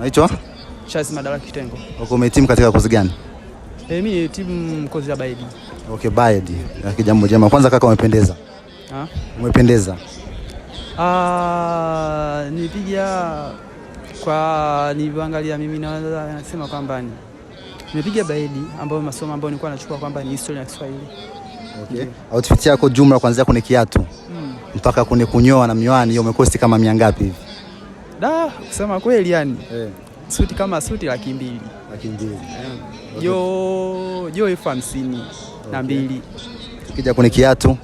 Unaitwa? Charles Madala Kitengo. Uko umehitimu katika kozi gani? Mimi timu kozi ya Baedi. Okay, Baedi. Jambo jema. Kwanza kaka umependeza. Umependeza. Nipiga kwa niliangalia mimi naweza nasema kwamba nimepiga Baedi ambayo masomo ambayo nilikuwa nachukua kwamba ni historia ya Kiswahili. Okay. Outfit yako jumla kuanzia kwenye kiatu mpaka kwenye kunyoa na miwani hiyo umekosti kama 100 ngapi hivi? Kusema kweli yani. Suti kama suti 200,000. 200,000. Jo 50,000. Ukija kwenye kiatu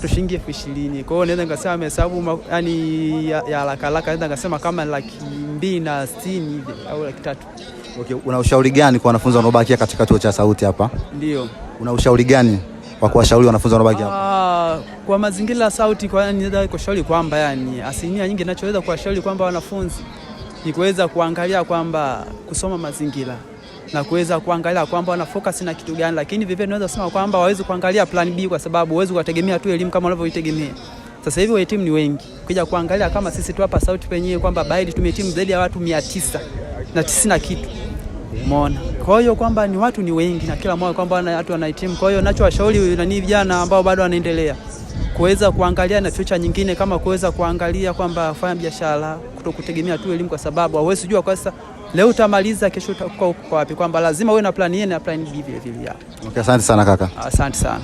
shilingi 20,000. Kwa hiyo naweza ngasema hesabu yani ya haraka naweza ngasema kama 260,000 hivi au 300,000. Okay, una ushauri gani kwa wanafunzi wanaobakia katika chuo cha sauti hapa? Ndio. Una ushauri gani kwa kuwashauri wanafunzi wanaobaki hapa? Kwa mazingira ya sauti kwa yani naweza kushauri kwamba yani asilimia nyingi ninachoweza kuwashauri kwamba wanafunzi ni kuweza kuangalia kwamba kusoma mazingira na kuweza kuangalia kwamba wana focus na kitu gani, lakini vivyo naweza kusema kwamba waweze kuangalia plan B kwa sababu huwezi kutegemea tu elimu kama unavyoitegemea. Sasa hivi wahitimu ni wengi. Ukija kuangalia kama sisi tu hapa sauti penyewe kwamba Baedi tumehitimu zaidi ya watu 990 kitu. Umeona? Kwa hiyo kwamba ni watu ni wengi na kila mwaka kwamba watu wanahitimu. Kwa hiyo ninachowashauri ni vijana ambao bado wanaendelea kuweza kuangalia na future nyingine kama kuweza kuangalia kwamba fanya biashara, kutokutegemea tu elimu kwa sababu hauwezi kujua kwa sasa leo utamaliza kesho utakuwa wapi, kwamba lazima uwe na plan A na plan B vile vile. Okay, asante sana kaka. Asante sana.